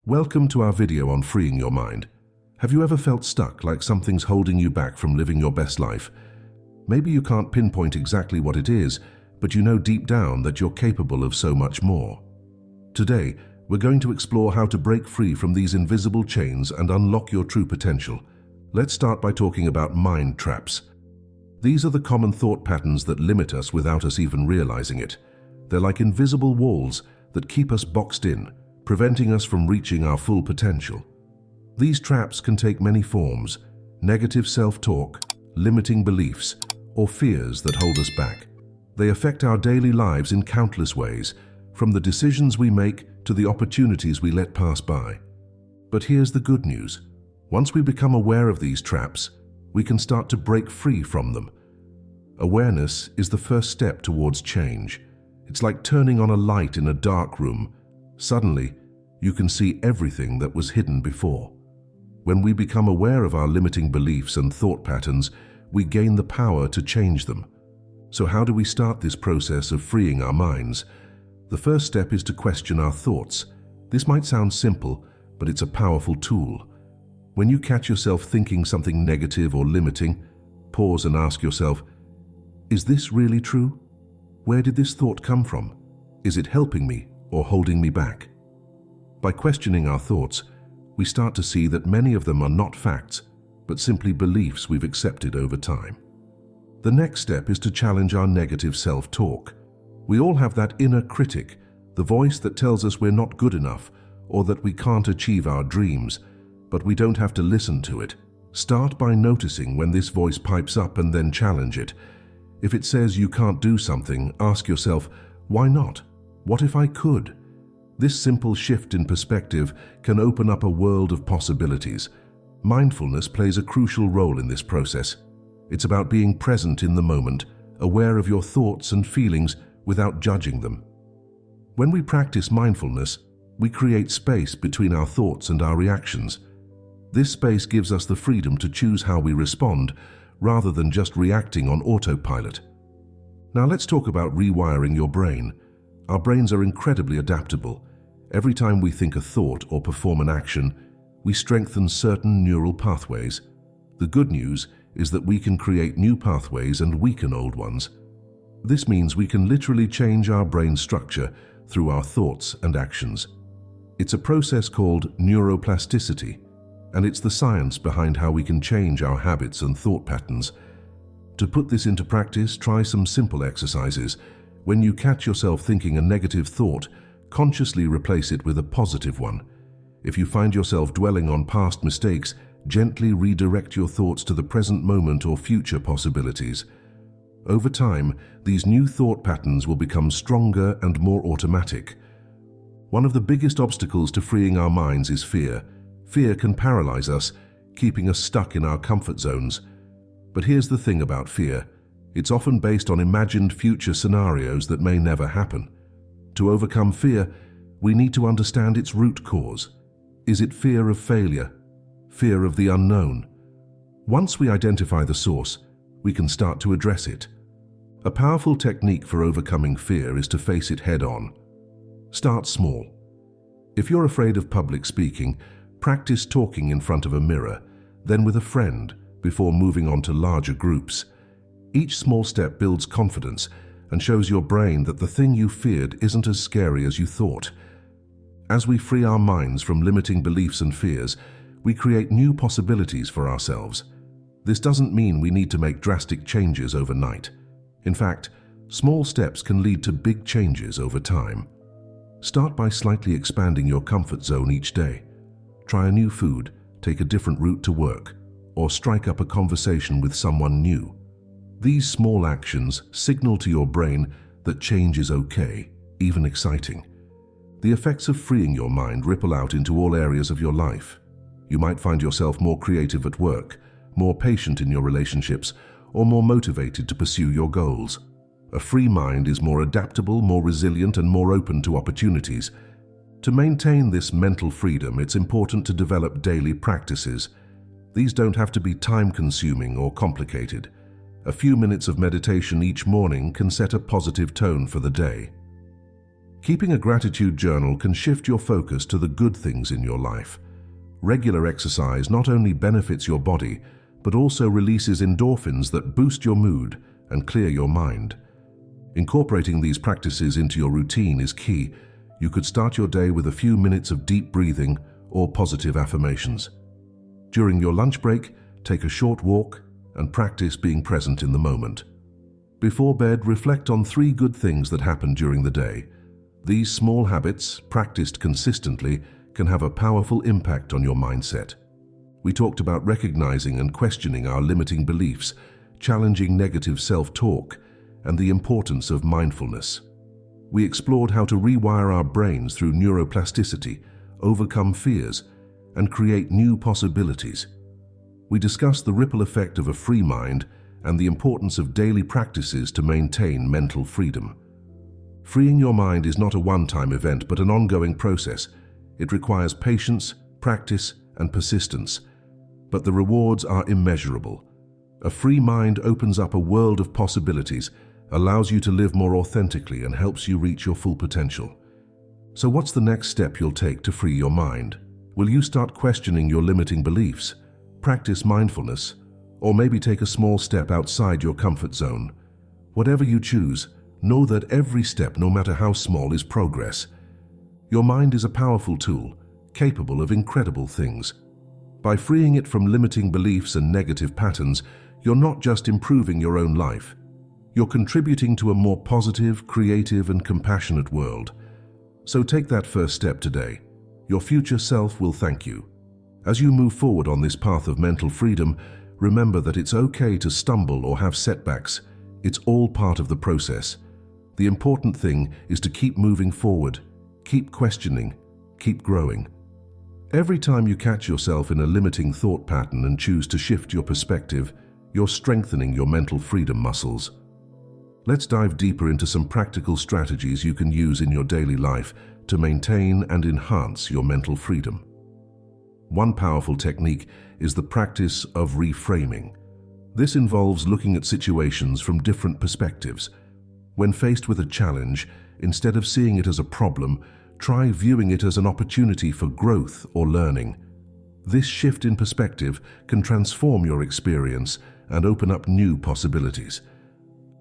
Welcome to our video on freeing your mind. Have you ever felt stuck, like something's holding you back from living your best life? Maybe you can't pinpoint exactly what it is, but you know deep down that you're capable of so much more. Today, we're going to explore how to break free from these invisible chains and unlock your true potential. Let's start by talking about mind traps. These are the common thought patterns that limit us without us even realizing it. They're like invisible walls that keep us boxed in, preventing us from reaching our full potential. These traps can take many forms: negative self-talk, limiting beliefs, or fears that hold us back. They affect our daily lives in countless ways, from the decisions we make to the opportunities we let pass by. But here's the good news. Once we become aware of these traps, we can start to break free from them. Awareness is the first step towards change. It's like turning on a light in a dark room. Suddenly, you can see everything that was hidden before. When we become aware of our limiting beliefs and thought patterns, we gain the power to change them. So how do we start this process of freeing our minds? The first step is to question our thoughts. This might sound simple, but it's a powerful tool. When you catch yourself thinking something negative or limiting, pause and ask yourself, is this really true? Where did this thought come from? Is it helping me or holding me back? By questioning our thoughts, we start to see that many of them are not facts, but simply beliefs we've accepted over time. The next step is to challenge our negative self-talk. We all have that inner critic, the voice that tells us we're not good enough or that we can't achieve our dreams, but we don't have to listen to it. Start by noticing when this voice pipes up and then challenge it. If it says you can't do something, ask yourself, why not? What if I could? This simple shift in perspective can open up a world of possibilities. Mindfulness plays a crucial role in this process. It's about being present in the moment, aware of your thoughts and feelings without judging them. When we practice mindfulness, we create space between our thoughts and our reactions. This space gives us the freedom to choose how we respond, rather than just reacting on autopilot. Now let's talk about rewiring your brain. Our brains are incredibly adaptable. Every time we think a thought or perform an action, we strengthen certain neural pathways. The good news is that we can create new pathways and weaken old ones. This means we can literally change our brain structure through our thoughts and actions. It's a process called neuroplasticity, and it's the science behind how we can change our habits and thought patterns. To put this into practice, try some simple exercises. When you catch yourself thinking a negative thought, consciously replace it with a positive one. If you find yourself dwelling on past mistakes, gently redirect your thoughts to the present moment or future possibilities. Over time, these new thought patterns will become stronger and more automatic. One of the biggest obstacles to freeing our minds is fear. Fear can paralyze us, keeping us stuck in our comfort zones. But here's the thing about fear. It's often based on imagined future scenarios that may never happen. To overcome fear, we need to understand its root cause. Is it fear of failure? Fear of the unknown? Once we identify the source, we can start to address it. A powerful technique for overcoming fear is to face it head-on. Start small. If you're afraid of public speaking, practice talking in front of a mirror, then with a friend, before moving on to larger groups. Each small step builds confidence and shows your brain that the thing you feared isn't as scary as you thought. As we free our minds from limiting beliefs and fears, we create new possibilities for ourselves. This doesn't mean we need to make drastic changes overnight. In fact, small steps can lead to big changes over time. Start by slightly expanding your comfort zone each day. Try a new food, take a different route to work, or strike up a conversation with someone new. These small actions signal to your brain that change is okay, even exciting. The effects of freeing your mind ripple out into all areas of your life. You might find yourself more creative at work, more patient in your relationships, or more motivated to pursue your goals. A free mind is more adaptable, more resilient, and more open to opportunities. To maintain this mental freedom, it's important to develop daily practices. These don't have to be time-consuming or complicated. A few minutes of meditation each morning can set a positive tone for the day. Keeping a gratitude journal can shift your focus to the good things in your life. Regular exercise not only benefits your body, but also releases endorphins that boost your mood and clear your mind. Incorporating these practices into your routine is key. You could start your day with a few minutes of deep breathing or positive affirmations. During your lunch break, take a short walk and practice being present in the moment. Before bed, reflect on 3 good things that happened during the day. These small habits, practiced consistently, can have a powerful impact on your mindset. We talked about recognizing and questioning our limiting beliefs, challenging negative self-talk, and the importance of mindfulness. We explored how to rewire our brains through neuroplasticity, overcome fears, and create new possibilities. We discussed the ripple effect of a free mind and the importance of daily practices to maintain mental freedom. Freeing your mind is not a one-time event, but an ongoing process. It requires patience, practice, and persistence, but the rewards are immeasurable. A free mind opens up a world of possibilities, allows you to live more authentically, and helps you reach your full potential. So what's the next step you'll take to free your mind? Will you start questioning your limiting beliefs, practice mindfulness, or maybe take a small step outside your comfort zone? Whatever you choose, know that every step, no matter how small, is progress. Your mind is a powerful tool, capable of incredible things. By freeing it from limiting beliefs and negative patterns, you're not just improving your own life. You're contributing to a more positive, creative, and compassionate world. So take that first step today. Your future self will thank you. As you move forward on this path of mental freedom, remember that it's okay to stumble or have setbacks. It's all part of the process. The important thing is to keep moving forward, keep questioning, keep growing. Every time you catch yourself in a limiting thought pattern and choose to shift your perspective, you're strengthening your mental freedom muscles. Let's dive deeper into some practical strategies you can use in your daily life to maintain and enhance your mental freedom. One powerful technique is the practice of reframing. This involves looking at situations from different perspectives. When faced with a challenge, instead of seeing it as a problem, try viewing it as an opportunity for growth or learning. This shift in perspective can transform your experience and open up new possibilities.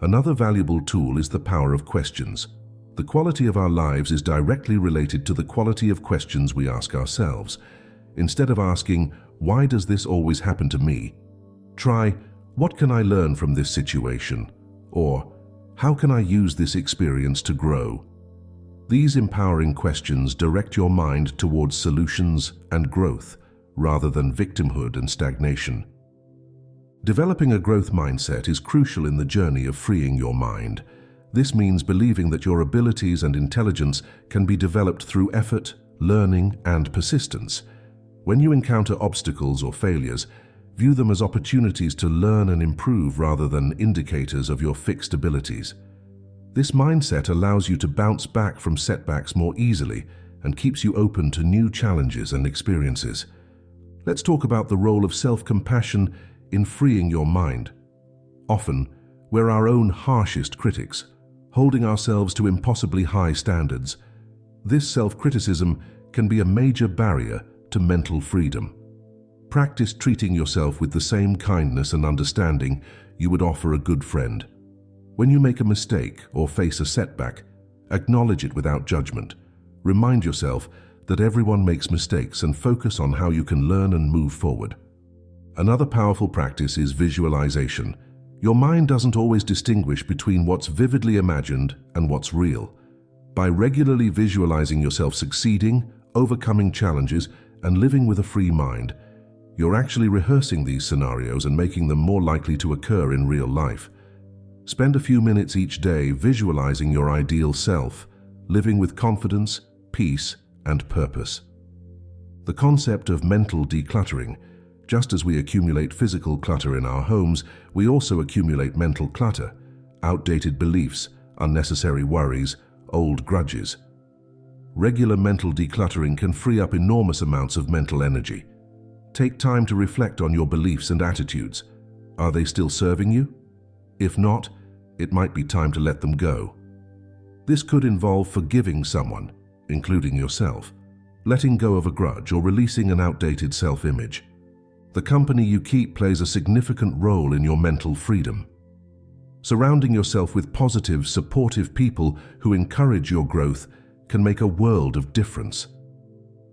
Another valuable tool is the power of questions. The quality of our lives is directly related to the quality of questions we ask ourselves. Instead of asking, "Why does this always happen to me?" try, "What can I learn from this situation?" or "How can I use this experience to grow?" These empowering questions direct your mind towards solutions and growth, rather than victimhood and stagnation. Developing a growth mindset is crucial in the journey of freeing your mind. This means believing that your abilities and intelligence can be developed through effort, learning, and persistence. When you encounter obstacles or failures, view them as opportunities to learn and improve rather than indicators of your fixed abilities. This mindset allows you to bounce back from setbacks more easily and keeps you open to new challenges and experiences. Let's talk about the role of self-compassion in freeing your mind. Often, we're our own harshest critics, holding ourselves to impossibly high standards. This self-criticism can be a major barrier to mental freedom. Practice treating yourself with the same kindness and understanding you would offer a good friend. When you make a mistake or face a setback, acknowledge it without judgment. Remind yourself that everyone makes mistakes and focus on how you can learn and move forward. Another powerful practice is visualization. Your mind doesn't always distinguish between what's vividly imagined and what's real. By regularly visualizing yourself succeeding, overcoming challenges, and living with a free mind, you're actually rehearsing these scenarios and making them more likely to occur in real life. Spend a few minutes each day visualizing your ideal self, living with confidence, peace, and purpose. The concept of mental decluttering. Just as we accumulate physical clutter in our homes, we also accumulate mental clutter, outdated beliefs, unnecessary worries, old grudges. Regular mental decluttering can free up enormous amounts of mental energy. Take time to reflect on your beliefs and attitudes. Are they still serving you? If not, it might be time to let them go. This could involve forgiving someone, including yourself, letting go of a grudge, or releasing an outdated self-image. The company you keep plays a significant role in your mental freedom. Surrounding yourself with positive, supportive people who encourage your growth can make a world of difference.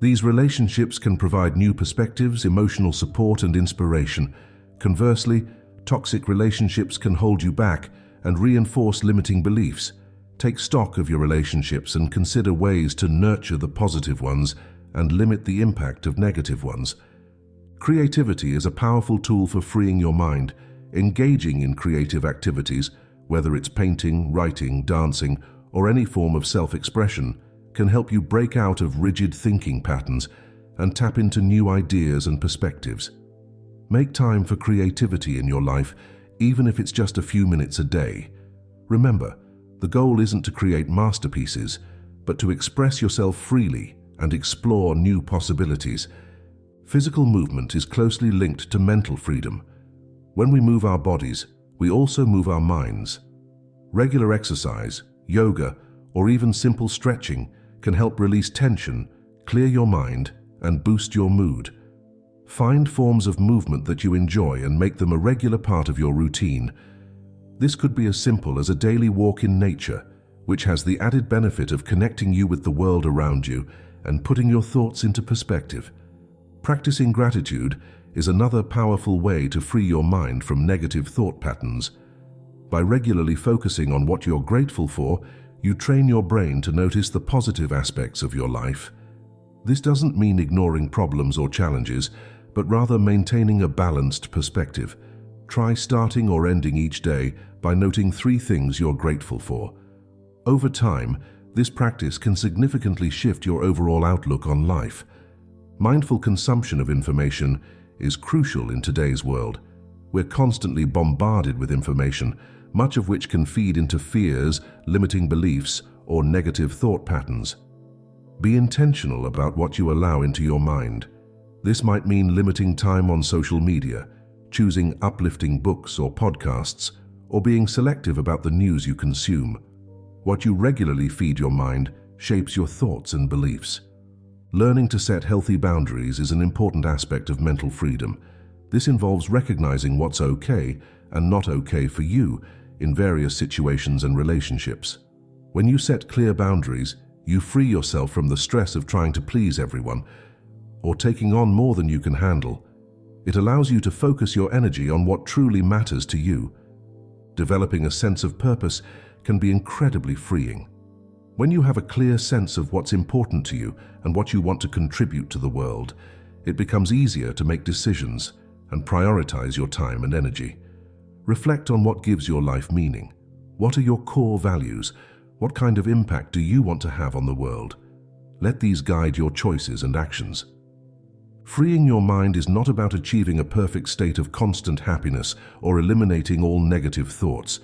These relationships can provide new perspectives, emotional support, and inspiration. Conversely, toxic relationships can hold you back and reinforce limiting beliefs. Take stock of your relationships and consider ways to nurture the positive ones and limit the impact of negative ones. Creativity is a powerful tool for freeing your mind. Engaging in creative activities, whether it's painting, writing, dancing, or any form of self-expression, can help you break out of rigid thinking patterns and tap into new ideas and perspectives. Make time for creativity in your life, even if it's just a few minutes a day. Remember, the goal isn't to create masterpieces, but to express yourself freely and explore new possibilities. Physical movement is closely linked to mental freedom. When we move our bodies, we also move our minds. Regular exercise, yoga, or even simple stretching can help release tension, clear your mind, and boost your mood. Find forms of movement that you enjoy and make them a regular part of your routine. This could be as simple as a daily walk in nature, which has the added benefit of connecting you with the world around you and putting your thoughts into perspective. Practicing gratitude is another powerful way to free your mind from negative thought patterns. By regularly focusing on what you're grateful for, you train your brain to notice the positive aspects of your life. This doesn't mean ignoring problems or challenges, but rather maintaining a balanced perspective. Try starting or ending each day by noting 3 things you're grateful for. Over time, this practice can significantly shift your overall outlook on life. Mindful consumption of information is crucial in today's world. We're constantly bombarded with information, much of which can feed into fears, limiting beliefs, or negative thought patterns. Be intentional about what you allow into your mind. This might mean limiting time on social media, choosing uplifting books or podcasts, or being selective about the news you consume. What you regularly feed your mind shapes your thoughts and beliefs. Learning to set healthy boundaries is an important aspect of mental freedom. This involves recognizing what's okay and not okay for you in various situations and relationships. When you set clear boundaries, you free yourself from the stress of trying to please everyone or taking on more than you can handle. It allows you to focus your energy on what truly matters to you. Developing a sense of purpose can be incredibly freeing. When you have a clear sense of what's important to you and what you want to contribute to the world, it becomes easier to make decisions and prioritize your time and energy. Reflect on what gives your life meaning. What are your core values? What kind of impact do you want to have on the world? Let these guide your choices and actions. Freeing your mind is not about achieving a perfect state of constant happiness or eliminating all negative thoughts.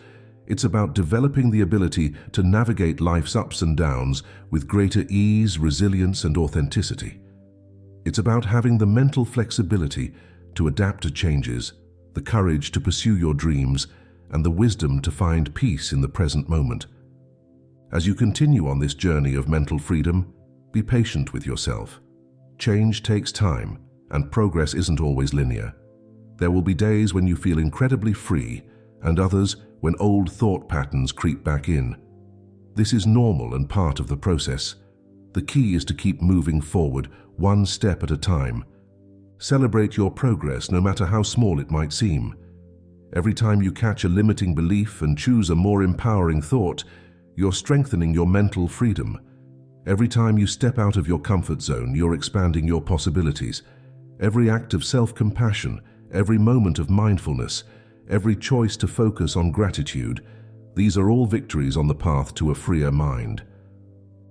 It's about developing the ability to navigate life's ups and downs with greater ease, resilience, and authenticity. It's about having the mental flexibility to adapt to changes, the courage to pursue your dreams, and the wisdom to find peace in the present moment. As you continue on this journey of mental freedom, be patient with yourself. Change takes time, and progress isn't always linear. There will be days when you feel incredibly free, and others when old thought patterns creep back in. This is normal and part of the process. The key is to keep moving forward, one step at a time. Celebrate your progress, no matter how small it might seem. Every time you catch a limiting belief and choose a more empowering thought, you're strengthening your mental freedom. Every time you step out of your comfort zone, you're expanding your possibilities. Every act of self-compassion, every moment of mindfulness, every choice to focus on gratitude, these are all victories on the path to a freer mind.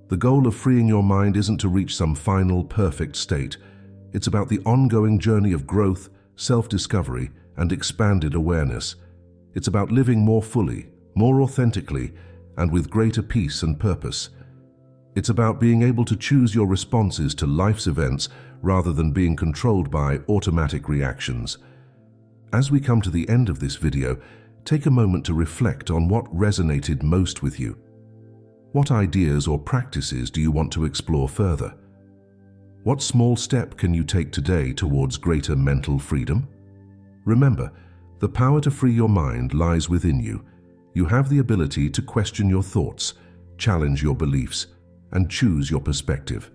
The goal of freeing your mind isn't to reach some final, perfect state. It's about the ongoing journey of growth, self-discovery, and expanded awareness. It's about living more fully, more authentically, and with greater peace and purpose. It's about being able to choose your responses to life's events rather than being controlled by automatic reactions. As we come to the end of this video, take a moment to reflect on what resonated most with you. What ideas or practices do you want to explore further? What small step can you take today towards greater mental freedom? Remember, the power to free your mind lies within you. You have the ability to question your thoughts, challenge your beliefs, and choose your perspective.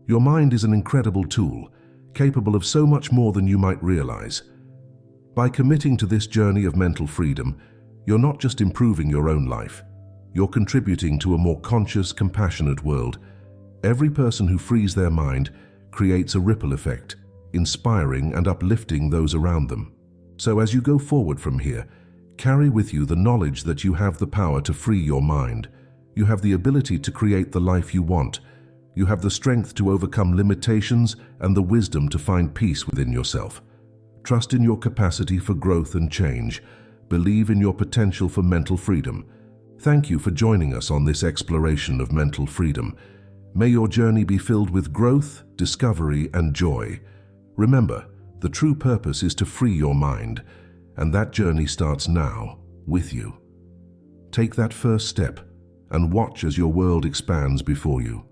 Your mind is an incredible tool, capable of so much more than you might realize. By committing to this journey of mental freedom, you're not just improving your own life, you're contributing to a more conscious, compassionate world. Every person who frees their mind creates a ripple effect, inspiring and uplifting those around them. So as you go forward from here, carry with you the knowledge that you have the power to free your mind. You have the ability to create the life you want. You have the strength to overcome limitations and the wisdom to find peace within yourself. Trust in your capacity for growth and change. Believe in your potential for mental freedom. Thank you for joining us on this exploration of mental freedom. May your journey be filled with growth, discovery, and joy. Remember, the true purpose is to free your mind, and that journey starts now, with you. Take that first step, and watch as your world expands before you.